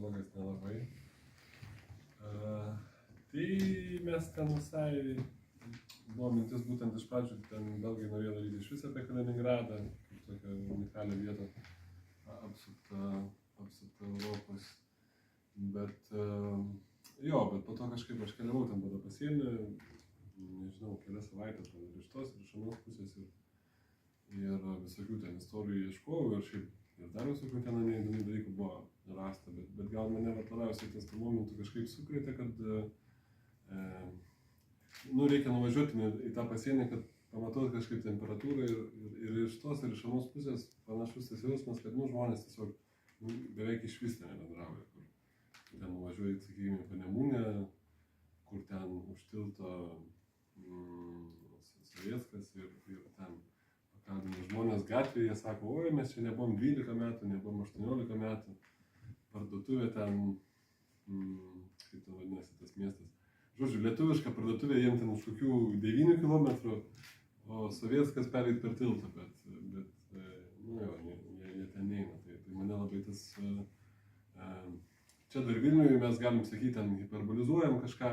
ornitologais nelabai. Tai mes ten visai buvo mintis būtent iš pradžių, ten Belgai norėjo daryti iš vis apie Kaliningradą, kaip tokią unikalią vietą apsuptą Europos. Bet bet po to kažkaip aš keliavau ten tada pasienį, nežinau, kelias savaitės iš tos ir iš anos pusės ir visokių ten istorijų ieškojau ir šiaip ir dar visokių ten neįdomių dalykų buvo rasta, bet gal mane labiausiai tas tuo momentu kažkaip sukrėtė, kad reikia nuvažiuoti į tą pasienį, kad pamatuot kažkaip temperatūrą ir iš tos ir iš anos pusės panašus tas jausmas, kad žmonės tiesiog beveik iš vis nebendrauja, kur ten nuvažiuoji, sakykime, Panemunę, kur ten už tilto Sovietskas ir ten pakalbina žmonės gatvėje, jie sako, oi, mes čia nebuvom 12 metų, nebuvom 18 metų, parduotuvė ten, kaip ten vadinasi tas miestas. Žodžiu, lietuviška parduotuvė jiems ten už kokių 9 kilometrų, o Sovietskas pereit per tiltą, bet jie ten neina. Tai mane labai tas... Čia dar Vilniuje mes galim sakyti, ten hiperbolizuojam kažką,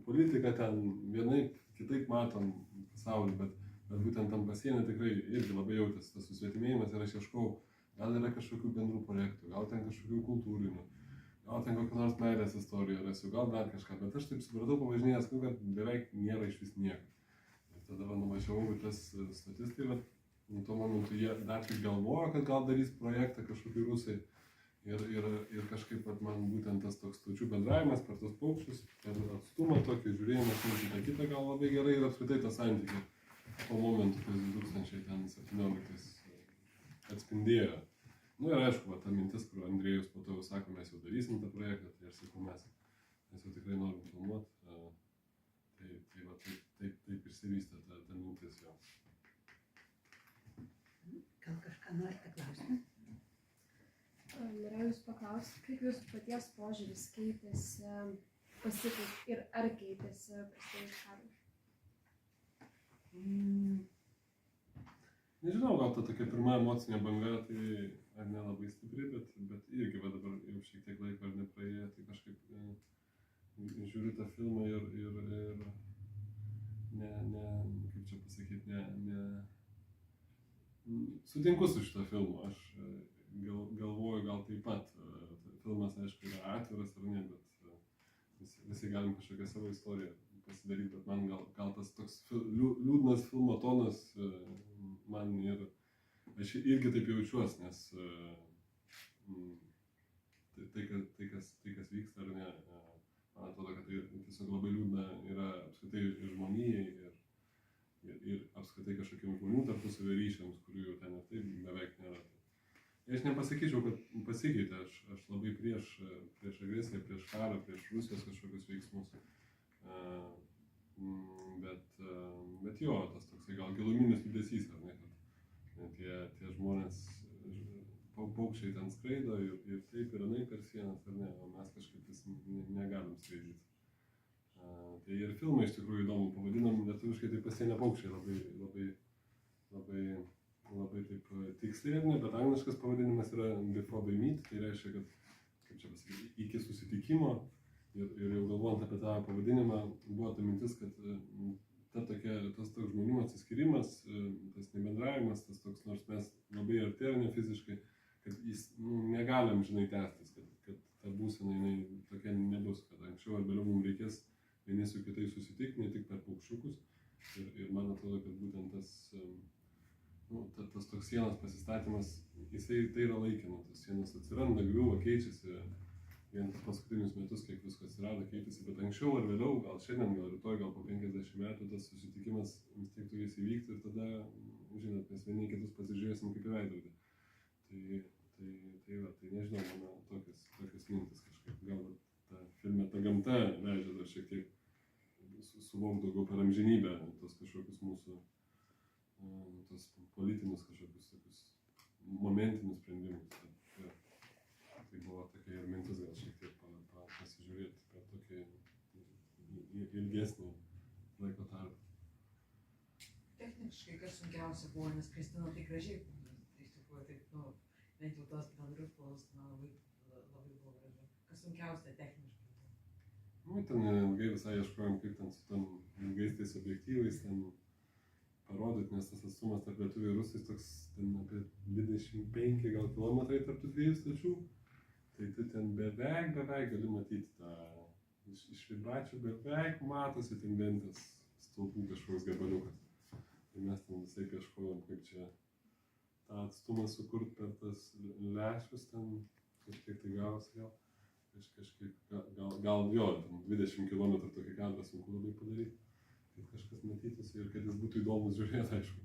politiką ten vienaip, kitaip matom pasaulį, bet būtent tam pasienį tikrai irgi labai jautėsi tas susvetimėjimas ir aš ieškau, gal yra kažkokių bendrų projektų, gal ten kažkokių kultūrinių, gal ten kokią nors meilės istoriją rasiu, gal dar kažką, bet aš taip supratau pavažinėjęs, kad beveik nėra iš vis nieko. Ir tada nuvažiavau į tas stotis, tai tuo momentu jie dar tik galvojo, kad gal darys projektą kažkokį rusai. Ir kažkaip man būtent tas toks stočių bendravimas per tos paukščius, per atstumą tokį žiūrėjimas į tą kitą gal labai gerai ir apskritai tą santykį po momentu, kai 2017 atspindėjo. Ir aišku, ta mintis, kur Andrėjus po to jau sako, mes jau darysim tą projektą, tai aš sakau, mes jau tikrai norim filmuoti. Taip išsivystė ta mintis jo. Gal kažką norite klausti? Norėjau jūs paklausti, kaip jūsų paties požiūris pasikeitė ir ar keitėsi prasidėjus karui? Nežinau, gal ta tokia pirma emocinė banga, tai ar nelabai stipri, bet irgi dabar jau šiek tiek laiko ar nepraėjo, tai kažkaip žiūriu tą filmą ir kaip čia pasakyti, sutinku su šito filmu. Aš galvoju gal taip pat, filmas aišku yra atviras ar ne, bet visi galim kažkokią savo istoriją pasidaryti, bet man gal tas toks liūdnas filmo tonas man ir aš irgi taip jaučiuosi, nes tai kas vyksta ar ne, man atrodo, kad tai tiesiog labai liūdna yra apskritai ir žmonijai ir apskritai kažkokiem žmonių tarpusavio ryšiams, kurių jau ten ir taip beveik nėra. Aš nepasakyčiau, kad pasikeitė, aš labai prieš agresiją, prieš karą, prieš Rusijos kažkokius veiksmus, bet jo, tas toksai gal giluminis liūdesys, ar ne, kad tie žmonės, paukščiai ten skraido ir taip ir anaip per sienas, ar ne, o mes kažkaip vis negalim skraidyti. Tai ir filmai iš tikrųjų įdomu, pavadinam lietuviškai tai pasienio paukščiai labai taip tiksliai, bet angliškas pavadinimas yra Before They Meet, tai reiškia, kad, kaip čia pasakyti, iki susitikimo ir jau galvojant apie tą pavadinimą, buvo ta mintis, kad tas toks žmonių atsiskyrimas, tas nebendravimas, tas toks, nors mes labai artėjame fiziškai, kad jis negalim, tęstis, kad ta būsena jinai tokia nebus, kad anksčiau ar vėliau mums reikės vieni su kitais susitikti, ne tik per paukščiukus. Ir man atrodo, kad būtent tas toks sienos pasistatymas, tai yra laikina, tas sienos atsiranda, griūva, keičiasi, vien paskutinius metus, kiek visko atsirado, keitėsi, bet anksčiau ar vėliau, gal šiandien, gal rytoj, gal po 50 metų tas susitikimas vis tiek turės įvykti ir tada, mes vieni kitus pasižiūrėsim kaip į veidrodį. Tai nežinau, mano tokias mintis kažkaip, gal ta gamta leidžia dar šiek tiek suvokti daugiau per amžinybę tos kažkokius mūsų tos politinius kažkokius tokius momentinius sprendimus. Tai buvo tokia ir mintis gal šiek tiek pasižiūrėti per tokį ilgesnį laiko tarpą. Techniškai kas sunkiausia buvo, nes Kristina tai gražiai, iš tikrųjų, taip, bent jau tos bendrus planus, labai buvo gražu. Kas sunkiausia techniškai? Nu, ten ilgai visai ieškojom, kaip ten su tam ilgais tais objektyvais ten parodyti, nes tas atstumas tarp lietuvių ir rusais toks ten apie 25 gal kilometrai tarp tų dviejų stočių. Tai tu ten beveik gali matyti tą, iš vibračių beveik matosi ten ventės stulpų kažkoks gabaliukas. Tai mes ten visai ieškojom, kaip čia tą atstumą sukurt per tas lęšius ten, kažkiek tai gavosi gal. Gal jo, 20 km tokį kadrą sunku labai padaryti, kad kažkas matytųsi ir kad jis būtų įdomus žiūrėti, aišku.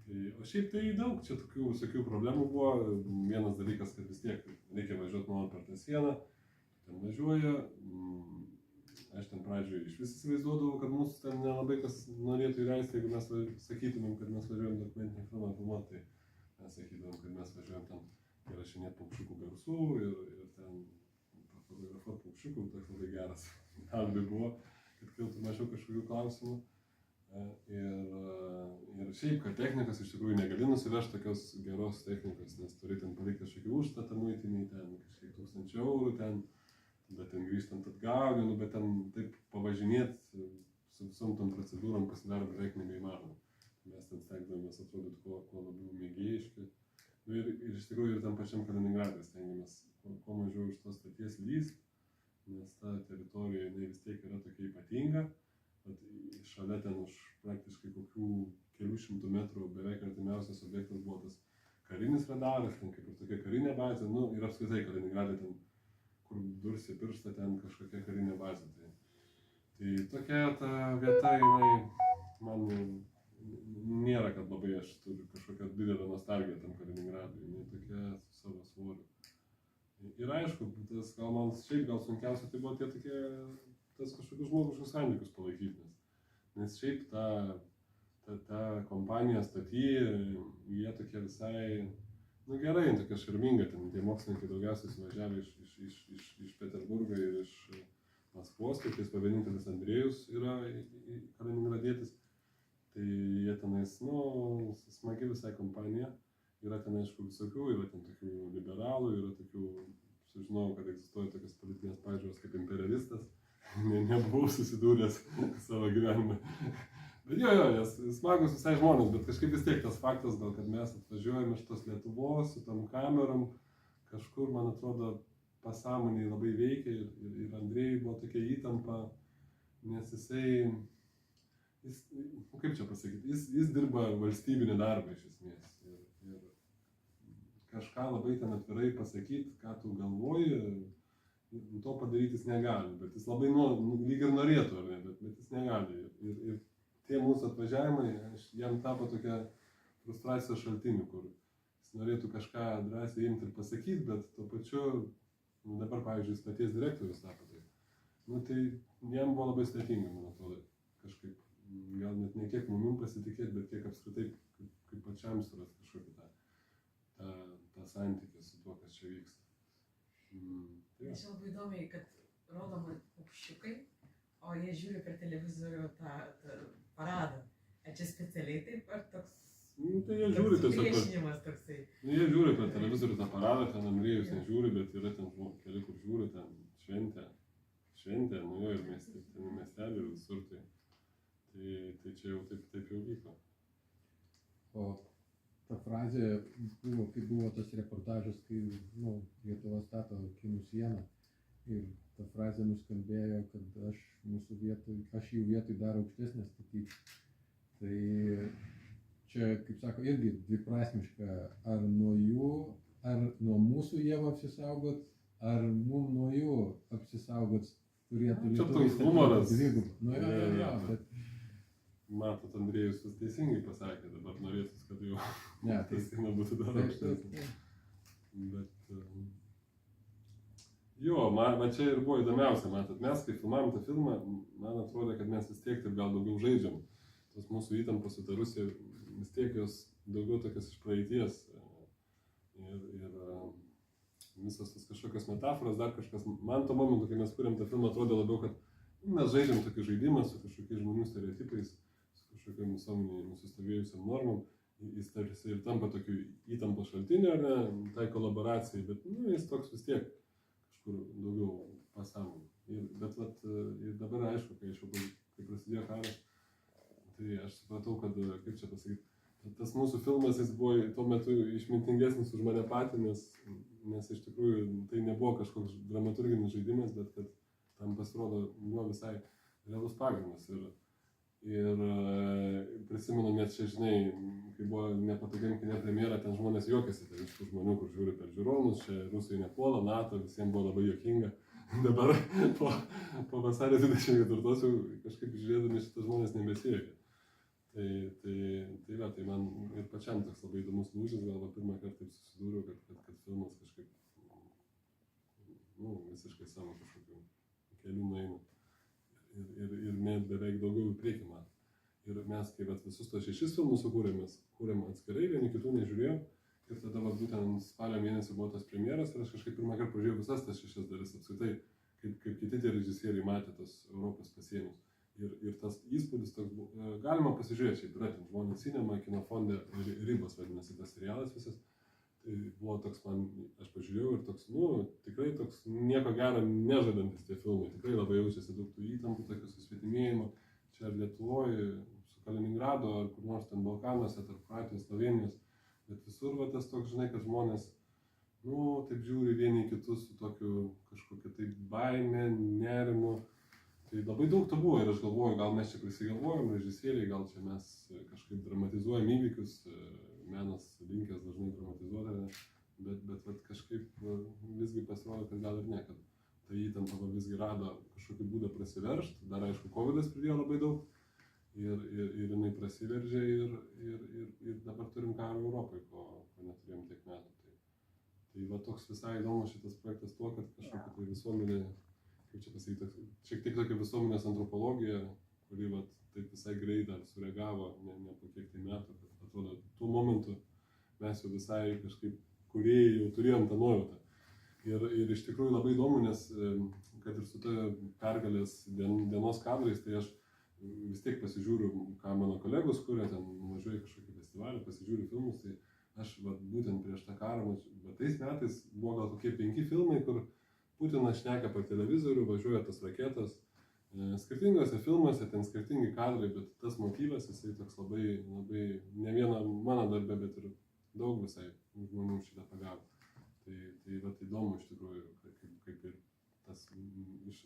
Tai, o šiaip tai daug čia tokių visokių problemų buvo. Vienas dalykas, kad vis tiek reikia važiuoti nuolat per tą sieną, ten važiuoja. Aš ten pradžioje iš vis įsivaizduodavau, kad mūsų ten nelabai kas norėtų įleisti, jeigu mes sakytumėm, kad mes važiuojam dokumentinį filmą filmuoti, tai mes sakytumėm, kad mes važiuojam ten įrašinėti paukščiukų garsų ir ten fotografuoti paukščiukų, toks labai geras darbai buvo, kad kiltų mažiau kažkokių klausimų. Ir šiaip, kad technikas iš tikrųjų negali nusivežti tokios geros technikos, nes turi ten palikti kažkokį užstatą muitinį, ten kažkiek 1000 eurų, ten, bet ten grįžtant atgal, bet ten taip pavažinėti su visom tom procedūrom pasidaro beveik nebeįmanoma. Mes ten stengdavomės atrodyti kuo labiau mėgėjiški. Ir iš tikrųjų ir tam pačiam Kaliningrade stengiamės kuo mažiau iš tos stoties lyst, nes ta teritorija vis tiek yra tokia ypatinga. Šalia ten už praktiškai kokių kelių šimtų metrų beveik artimiausias objektas buvo tas karinis radaras, ten kaip ir tokia karinė bazė, nu ir apskritai Kaliningrade ten, kur dursi pirštą, ten kažkokia karinė bazė. Tai tokia ta vieta, jinai man nėra, kad labai aš turiu kažkokią didelę nostalgiją tam Kaliningradui, jinai tokia su savo svoriu. Ir aišku, tas gal man šiaip gal sunkiausia tai buvo tie tokie, tas kažkokius žmogiškus santykius palaikyti, nes šiaip ta kompanija staty, jie tokie visai, nu gerai, tokia šarminga, ten tie mokslininkai daugiausiai suvažiavę iš Peterburgo ir iš Maskvos, tai tais vienintelis Andrėjus yra kaliningradietis, tai jie tenais, nu, smagi visai kompanija, yra ten aišku visokių, yra ten tokių liberalų, yra tokių, sužinojau, kad egzistuoja tokios politinės pažiūros kaip imperialistas. Nebuvau susidūręs savo gyvenime. Bet jo, smagus visai žmonės, bet kažkaip vis tiek tas faktas, gal, kad mes atvažiuojame iš tos Lietuvos su tom kamerom, kažkur, man atrodo, pasąmoniai labai veikia ir Andrėjui buvo tokia įtampa, nes jisai, kaip čia pasakyti, jis dirba valstybinį darbą iš esmės. Ir kažką labai ten atvirai pasakyti, ką tu galvoji, to padaryti jis negali, bet jis labai lyg ir norėtų, bet jis negali. Ir tie mūsų atvažiavimai, jam tapo tokia frustracijos šaltiniu, kur jis norėtų kažką drąsiai imti ir pasakyti, bet tuo pačiu, dabar, pavyzdžiui, stoties direktorius tapo tai. Nu, tai jam buvo labai sudėtinga, man atrodo, kažkaip, gal net ne kiek mumim pasitikėti, bet kiek apskritai, kaip pačiam suras kažkokį tą santykį su tuo, kas čia vyksta. Aš labai įdomiai, kad rodoma paukščiukai, o jie žiūri per televizorių tą paradą. Ar čia specialiai taip, ar toks Tai jie žiūri tiesiog priešinimas toksai? Jie žiūri per televizorių tą paradą, ten Andrėjus nežiūri, bet yra ten keli, kur žiūri, ten šventė, nu jo, ir miestelį ir visur, tai čia jau taip jau vyko. O ta frazė buvo, kai buvo tas reportažas, kai Lietuva stato kinų sieną ir ta frazė nuskambėjo, kad aš jų vietoj dar aukštesnę statyčiau. Tai čia, kaip sako, irgi dviprasmiška, ar nuo jų, ar nuo mūsų jie apsisaugot, ar mum nuo jų apsisaugot turėtų Lietuvai statyti dvigubą. Nu jo, bet matot, Andrėjus vis teisingai pasakė, dabar norėtus, kad jau ta siena būtų dar aukštesnė. Bet jo, man čia ir buvo įdomiausia, matot, mes kai filmavom tą filmą, man atrodo, kad mes vis tiek taip gal daugiau žaidžiam. Tos mūsų įtampos su ta Rusija, vis tiek jos daugiau tokias iš praeities. Ir visas tas kažkokios metaforos, dar kažkas. Man to momentu, kai mes kūrėm tą filmą, atrodė labiau, kad mes žaidžiam tokį žaidimą su kažkokiais žmonių stereotipais, su kažkokiam visuomeniai nusistovėjusiam normom. Jis tarsi ir tampa tokiu įtampos šaltiniu, ar ne, tai kolaboracijai, bet jis toks vis tiek kažkur kažkur daugiau pasąmonė. Bet vat, ir dabar aišku, kai prasidėjo karas, tai aš supratau, kad, kaip čia pasakyti, tas mūsų filmas, jis buvo tuo metu išmintingesnis už mane patį, nes iš tikrųjų tai nebuvo kažkoks dramaturginis žaidimas, bet kad tam pasirodo buvo visai realus pagrindas. Ir prisimenu, net čia, žinai, kai buvo nepatogiam kine premjera, ten žmonės juokėsi, tai iš tų žmonių, kur žiūri per žiūronus, čia Rusai nepuola, NATO, visiems buvo labai juokinga. Dabar po vasario 24-osios kažkaip žiūrėdami šitą žmonės nebesijuokia. Tai man ir pačiam toks labai įdomus lūžis, gal pirmą kartą taip susidūriau, kad filmas kažkaip, visiškai savo kažkokiu keliu nueina. Ir net beveik daugiau į priekį mato. Ir mes, kai visus tos 6 filmus kūrėm atskirai, vieni kitų nežiūrėjom. Ir tada būtent spalio mėnesį buvo tas premjeras ir aš kažkaip pirmą kartą pažiūrėjau visas tas 6 dalis apskritai, kaip kiti tie režisieriai matė tos Europos pasienius. Ir tas įspūdis toks buvo, galima pasižiūrėti, šiaip yra ten Žmonės cinema, kino fonde, Ribos vadinasi tas serialas visas. Tai buvo toks aš pažiūrėjau ir toks, tikrai toks nieko gero nežadantis tie filmai. Tikrai labai jaučiasi daug tų įtampų, tokio susvetimėjimo. Čia ar Lietuvoje, su Kaliningrado, ar kur nors ten Balkanuose, tarp Kroatijos, Slovenijos. Bet visur tas toks, žinai, kad žmonės, taip žiūri vieni kitus su tokiu kažkokia tai baime, nerimu. Tai labai daug to buvo ir aš galvoju, gal mes čia prisigalvojom, režisieriai, gal čia mes kažkaip dramatizuojam įvykius, menas linkęs dažnai dramatizuoti, bet kažkaip visgi pasirodo, kad gal ir ne, kad ta įtampa visgi rado kažkokį būdą prasiveržti, dar aišku, Covidas pridėjo labai daug ir jinai prasiveržė ir dabar turim karą Europai, ko neturėjom tiek metų. Tai toks visai įdomus šitas projektas tuo, kad kažkokia tai visuomenė, kaip čia pasakyti, šiek tiek tokia visuomenės antropologija, kuri taip visai greit dar sureagavo, ne po kiek tai metų, kad atrodo, tuo momentu mes jau visai kažkaip kūrėjai jau turėjom tą nuojautą. Ir iš tikrųjų labai įdomu, nes kad ir su ta pergalės dienos kadrais, tai aš vis tiek pasižiūriu, ką mano kolegos kuria, ten nuvažiuoju kažkokį festivalį, pasižiūriu filmus, tai aš būtent prieš tą karą, tais metais buvo gal kokie 5 filmai, kur Putinas šneka per televizorių, važiuoja tas raketas. Skirtingose filmuose, ten skirtingi kadrai, bet tas motyvas, jisai toks labai, ne viena mano darbe, bet ir daug visai žmonių šitą pagavo. Tai įdomu iš tikrųjų, kaip ir tas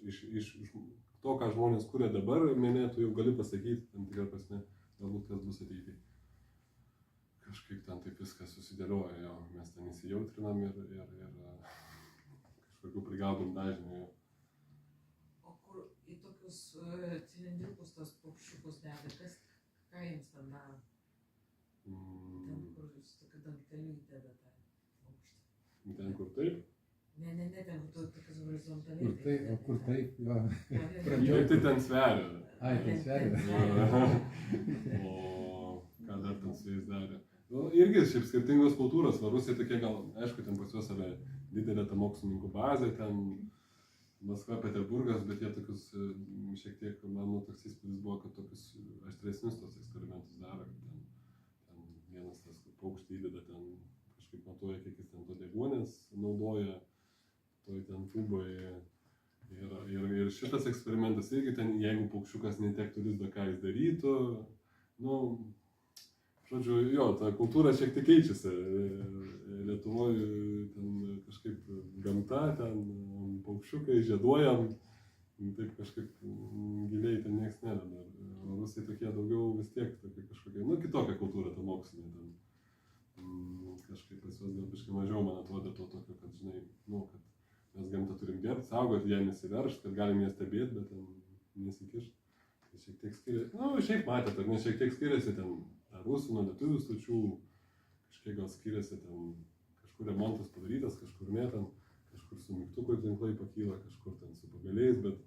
iš to, ką žmonės kuria dabar, mene, tu jau gali pasakyti, tam tikrą prasme, galbūt kas bus ateityje. Kažkaip ten taip viskas susidėlioja, jo, mes ten įsijautrinam ir kažkokių prigaudom dažnių. O kur į tokius cilindriukus tos paukščiukus deda, ką jiems ten daro? Ten, kur jūs tokiu dangteliu įdeda tą paukštį. Ten, kur taip? Ne, ten, kur tokius horizontaliai. Kur taip, jo. Tai ten sveria. Ai, ten sveria. O ką dar ten su jais darė? Irgi šiaip skirtingos kultūros, Rusija tokie gal, aišku, ten pas juos yra didelė ta mokslininkų bazė, ten Maskva, Peterburgas, bet jie tokius, šiek tiek, mano toks įspūdis buvo, kad tokius aštresnius tos eksperimentus daro, kad ten vienas tas paukštį įdeda, ten kažkaip matuoja, kiek jis ten to deguonės naudoja, toj ten tuboje. Ir šitas eksperimentas irgi ten, jeigu paukščiukas netektų lizdo, ką jis darytų, žodžiu, jo, ta kultūra šiek tiek keičiasi. Lietuvoje ten kažkaip gamta, ten paukščiukai, žieduojam, taip kažkaip giliai ten nieks nedada. Rusai tokie daugiau vis tiek tokie kažkokie, kitokia kultūra ta mokslinė. Kažkaip pas juos gal biškai mažiau, man atrodo, to tokio, kad, žinai, kad mes gamtą turim gerbti, saugoti, ją nesiveršt, kad galim ją stebėti, bet ten nesikišt. Tai šiek tiek skiriasi, šiaip matėte, ar ne, šiek tiek skiriasi ten rusų nuo lietuvių stočių, kažkiek gal skiriasi ten, kažkur remontas padarytas, kažkur ne, ten, kažkur su mygtuko tinklai pakyla, kažkur ten su pagaliais, bet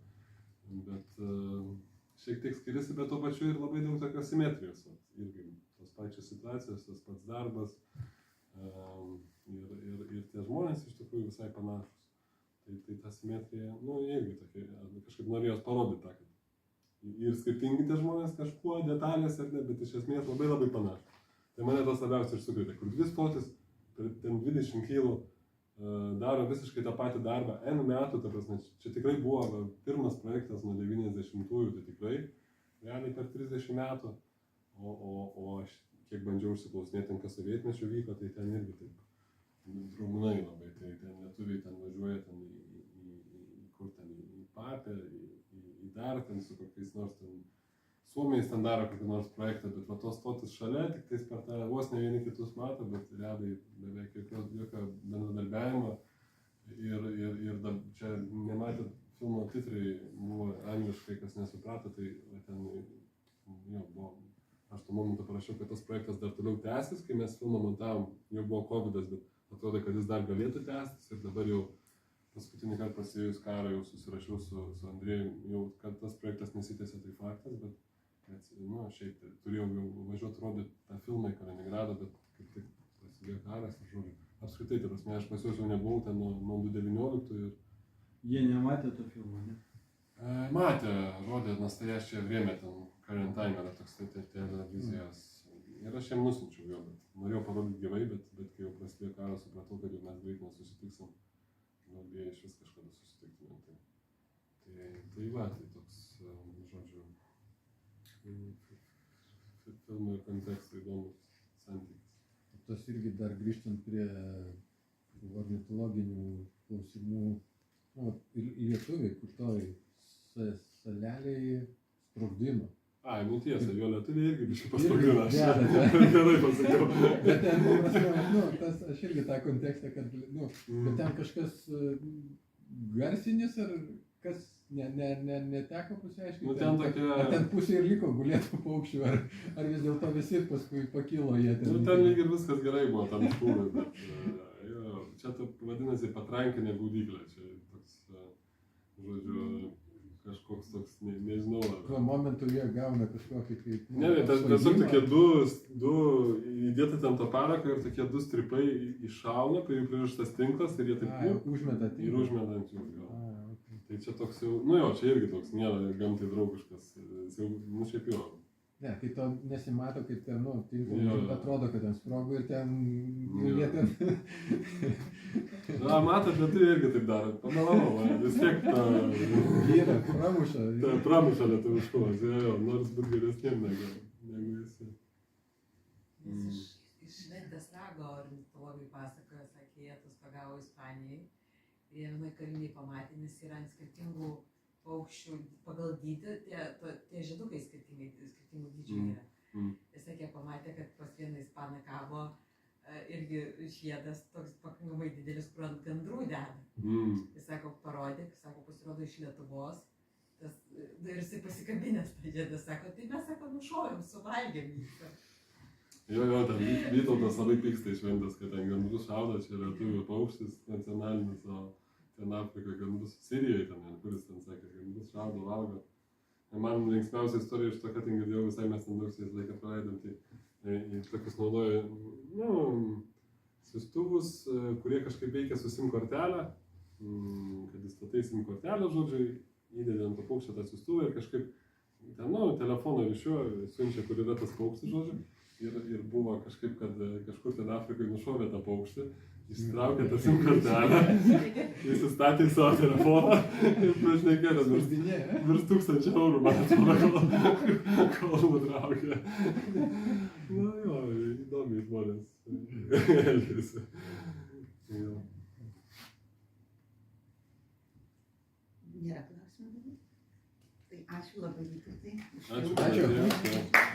šiek tiek skiriasi, bet tuo pačiu ir labai daug tokios simetrijos, irgi tos pačios situacijos, tas pats darbas ir tie žmonės iš tikrųjų visai panašus. Tai ta simetrija, irgi tokia, kažkaip norėjos parodyti tą, kad ir skirtingi tie žmonės kažkuo, detalės ar ne, bet iš esmės labai labai panašus. Tai mane tas labiausiai ir sukrėtė, kur 2 stotis, ten 20 kilų, daro visiškai tą patį darbą N metų, ta prasme, čia tikrai buvo pirmas projektas nuo 90-ųjų, tai tikrai, realiai per 30 metų, o aš kiek bandžiau užsiklausinėti, ten kas sovietmečiu vyko, tai ten irgi taip draugnai labai, tai ten lietuviai ten važiuoja ten į Papę, į dar ten su kokiais nors ten Suomiais ten daro kokį nors projektą, bet va tos stotis šalia, tik tais per tą vos ne vieni kitus mato, bet realiai beveik jokio bendradarbiavimo ir čia nematėt filmo titrai buvo angliškai, kas nesuprato, tai ten jau buvo, aš tuo momentu parašiau, kad tas projektas dar toliau tęsis, kai mes filmą montavom, jau buvo COVID-as, bet atrodo, kad jis dar galėtų tęstis ir dabar jau paskutinį kartą prasidėjus karą jau susirašiau su Andrėjum, jau kad tas projektas nesitęsė, tai faktas, bet šiaip turėjau jau važiuoti rodyti tą filmą į Kaliningradą, bet kaip tik prasidėjo karas ir žodžiu. Apskritai, tai prasme, aš pas juos jau nebuvau ten nuo 2019 ir... Jie nematė to filmo, ne? Matė, rodė Nastajaščią Vrėmę, ten Current Time yra toks televizijos. Ir aš jam nusinčiau jo, bet norėjau parodyti gyvai, bet kai jau prasidėjo karas, supratau, kad jau mes greit nesusitiksim. Norėjau iš vis kažkada susitiktumėm. Tai va, tai toks, žodžiu, filmų ir kontekstų įdomus santykis. Tas irgi dar grįžtant prie ornitologinių klausimų, lietuviai, kur toj salelėje sprogdino. Ai, tiesa, jo lietuviai irgi biškai pasprogdino, aš Gerai gerai pasakiau. Bet ten, aš irgi tą kontekstą, kad, bet ten kažkas garsinis ar kas neteko pasiaiškinti, Ten tokia... ar ten pusė ir liko gulėtų paukščių, ar vis dėlto visi paskui pakilo jie ten. Ten lyg ir viskas gerai buvo tam šūvai, bet čia taip vadinasi patrankinė gaudyklė, čia toks, žodžiu, kažkoks toks, nežinau. Tuo momentu jie gauna kažkokį kaip... Ne, tiesiog tokie du įdėta ten to parako ir tokie du stripai iššauna, prie jų pririštas tinklas ir jie taip užmeta tinklą. ir užmeta ant jų. Okay. Tai čia toks jau, čia irgi toks nėra gamtai draugiškas, jau, šiaip jo. Ne, kai to nesimato, kaip ten, tinklas atrodo, kad ten sprogo ir ten, jie ten... Matot, bet tai irgi taip daro, panalavau, vis tiek Vyra, pramuša. Pramuša lietuviškumas, nors būt geresniem negu visi. Iš Šventės rago ornitologai pasakojo, sakė, jie atostogavo Ispanijai. Ir vienoj karinėj pamatė, nes yra ant skirtingų paukščių pagal dydį, tie žiedukai skirtingų dydžių yra. Jis sakė, pamatė, kad pas vieną ispaną kabo irgi žiedas toks pakankamai didelis, kur ant gandrų deda. Jis sako, parodyk, pasirodo iš Lietuvos. Ir jisai pasikabinęs tą žiedą, sako, tai mes, nušovėm, suvalgėm jį. Ten Vytautas labai pyksta iš Šventės, kad ten gandrus šaudo, čia lietuvių paukštis nacionalinis, o ten Afrikoje gandrus, Sirijoje ten, kuris ten sakė, gandrus šaudo, valgo. Man linksmiausia istorija iš to, kad ten girdėjau, visai mes ten daug su jais laiką praleidom, tai tokius naudoja, siųstuvus, kurie kažkaip veikia su SIM kortelę, kad įstatai SIM kortelę, žodžiu, įdedi ant to paukščio tą siųstuvą ir kažkaip ten, telefono ryšiu siunčia, kur yra tas paukštis, žodžiu. Ir buvo kažkaip, kad kažkur ten Afrikoje nušovė tą paukštį, išsitraukė tą SIM kortelę, įsistatė į savo telefoną ir prašnekėjo, virš 1000 eurų, man atrodo, kol nutraukė. Įdomiai žmonės elgėsi. Nėra klausimų dabar? Tai ačiū labai, Vytautai. Ačiū.